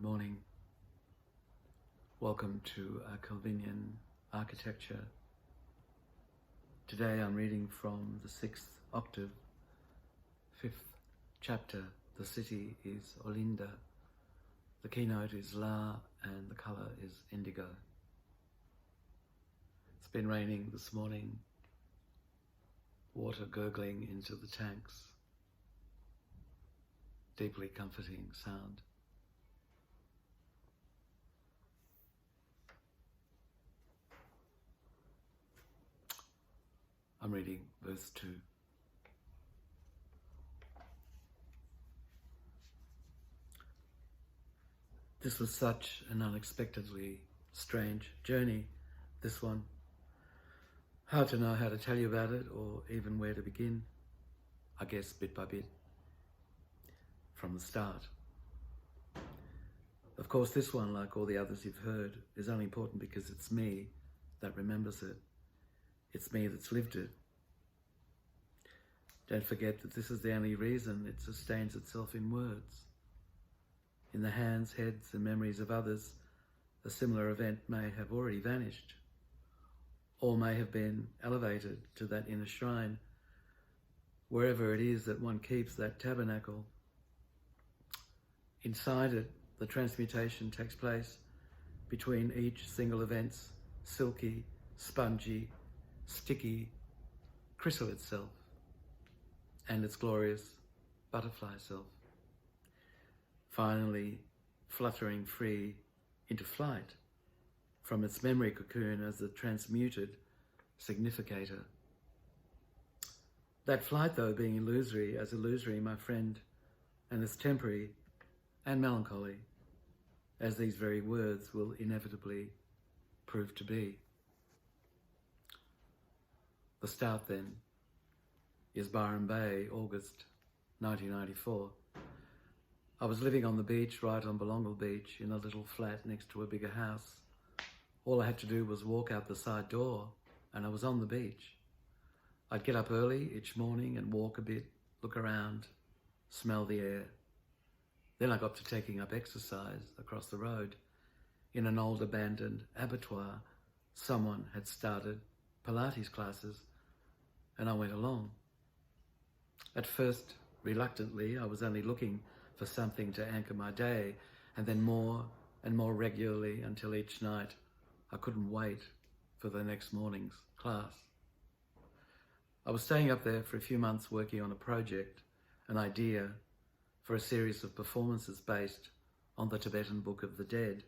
Good morning. Welcome to Calvinian architecture. Today I'm reading from the 6th octave, 5th chapter. The city is Olinda. The keynote is La and the color is indigo. It's been raining this morning, water gurgling into the tanks. Deeply comforting sound. I'm reading verse 2. This was such an unexpectedly strange journey, this one. Hard to know how to tell you about it or even where to begin. I guess bit by bit, from the start. Of course, this one, like all the others you've heard, is only important because it's me that remembers it. It's me that's lived it. Don't forget that this is the only reason it sustains itself in words. In the hands, heads, and memories of others, a similar event may have already vanished, or may have been elevated to that inner shrine, wherever it is that one keeps that tabernacle. Inside it, the transmutation takes place between each single event's silky, spongy, sticky chrysalid self and its glorious butterfly self, finally fluttering free into flight from its memory cocoon as a transmuted significator. That flight, though, being illusory, my friend, and as temporary and melancholy as these very words will inevitably prove to be. The start, then, is Byron Bay, August 1994. I was living on the beach, right on Balongal Beach, in a little flat next to a bigger house. All I had to do was walk out the side door and I was on the beach. I'd get up early each morning and walk a bit, look around, smell the air. Then I got to taking up exercise across the road. In an old abandoned abattoir, someone had started Pilates classes and I went along. At first, reluctantly, I was only looking for something to anchor my day, and then more and more regularly until each night I couldn't wait for the next morning's class. I was staying up there for a few months working on a project, an idea for a series of performances based on the Tibetan Book of the Dead.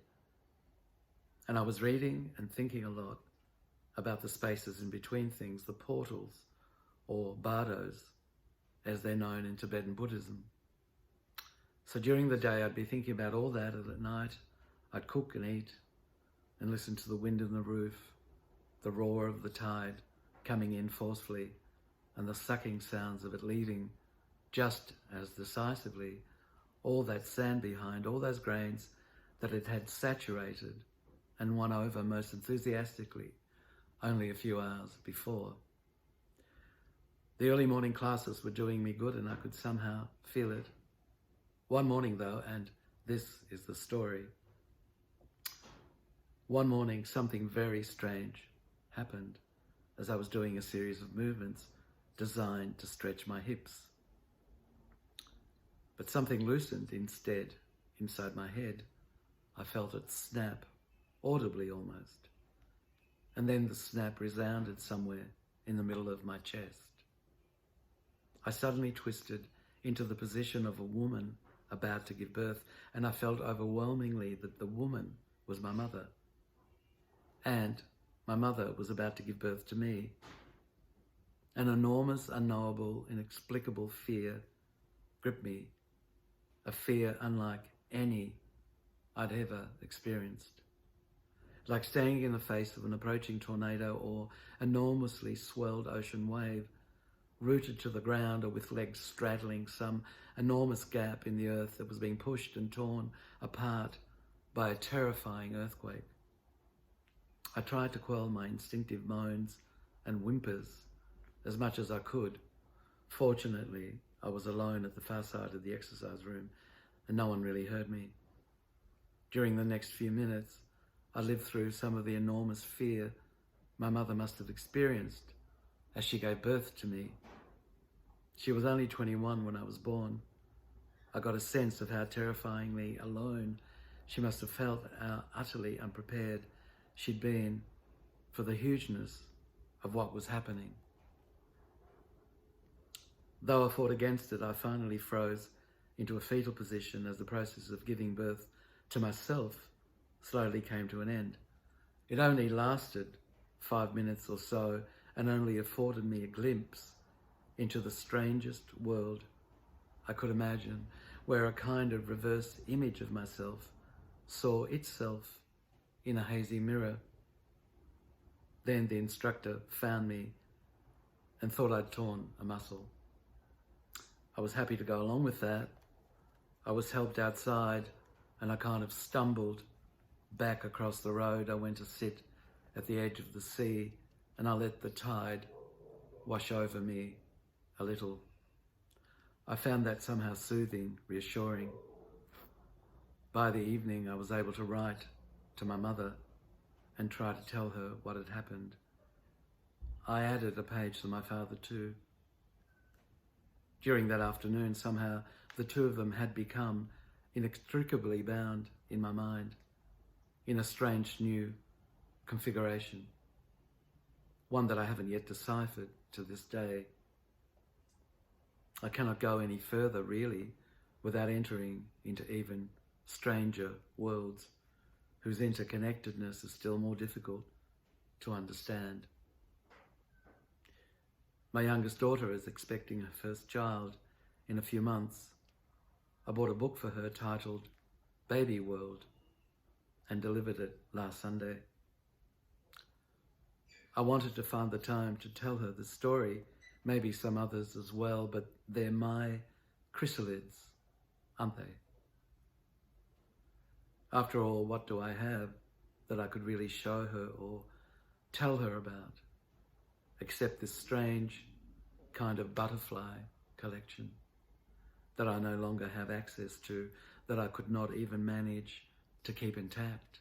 And I was reading and thinking a lot about the spaces in between things, the portals, or bardos, as they're known in Tibetan Buddhism. So during the day, I'd be thinking about all that, and at night, I'd cook and eat and listen to the wind in the roof, the roar of the tide coming in forcefully, and the sucking sounds of it leaving just as decisively all that sand behind, all those grains that it had saturated and won over most enthusiastically only a few hours before. The early morning classes were doing me good and I could somehow feel it. One morning though, and this is the story, one morning something very strange happened as I was doing a series of movements designed to stretch my hips. But something loosened instead inside my head. I felt it snap, audibly almost. And then the snap resounded somewhere in the middle of my chest. I suddenly twisted into the position of a woman about to give birth, and I felt overwhelmingly that the woman was my mother. And my mother was about to give birth to me. An enormous, unknowable, inexplicable fear gripped me, a fear unlike any I'd ever experienced. Like standing in the face of an approaching tornado or enormously swelled ocean wave, rooted to the ground or with legs straddling some enormous gap in the earth that was being pushed and torn apart by a terrifying earthquake. I tried to quell my instinctive moans and whimpers as much as I could. Fortunately, I was alone at the far side of the exercise room and no one really heard me. During the next few minutes, I lived through some of the enormous fear my mother must have experienced as she gave birth to me. She was only 21 when I was born. I got a sense of how terrifyingly alone she must have felt, how utterly unprepared she'd been for the hugeness of what was happening. Though I fought against it, I finally froze into a fetal position as the process of giving birth to myself slowly came to an end. It only lasted 5 minutes or so and only afforded me a glimpse into the strangest world I could imagine, where a kind of reverse image of myself saw itself in a hazy mirror. Then the instructor found me and thought I'd torn a muscle. I was happy to go along with that. I was helped outside and I kind of stumbled back across the road. I went to sit at the edge of the sea and I let the tide wash over me a little. I found that somehow soothing, reassuring. By the evening, I was able to write to my mother and try to tell her what had happened. I added a page to my father too. During that afternoon, somehow, the two of them had become inextricably bound in my mind, in a strange new configuration, one that I haven't yet deciphered to this day. I cannot go any further, really, without entering into even stranger worlds whose interconnectedness is still more difficult to understand. My youngest daughter is expecting her first child in a few months. I bought a book for her titled Baby World and delivered it last Sunday. I wanted to find the time to tell her the story, maybe some others as well, but they're my chrysalids, aren't they? After all, what do I have that I could really show her or tell her about, except this strange kind of butterfly collection that I no longer have access to, that I could not even manage to keep intact,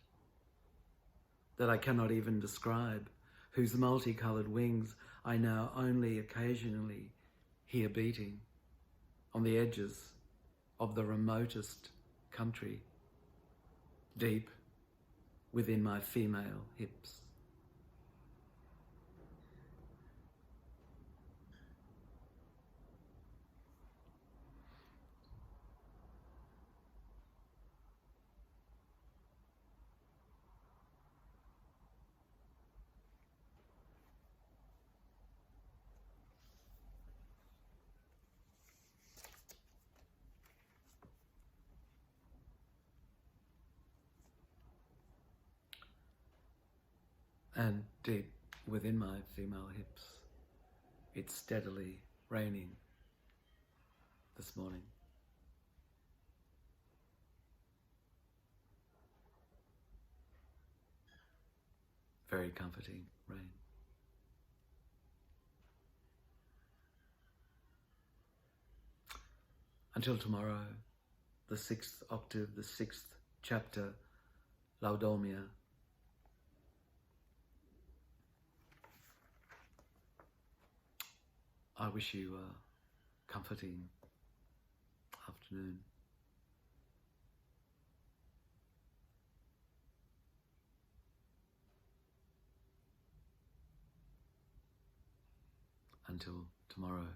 that I cannot even describe, whose multicolored wings I now only occasionally hear beating on the edges of the remotest country, deep within my female hips. And deep within my female hips, it's steadily raining this morning. Very comforting rain. Until tomorrow, the 6th octave, the 6th chapter, Laudomia. I wish you a comforting afternoon. Until tomorrow.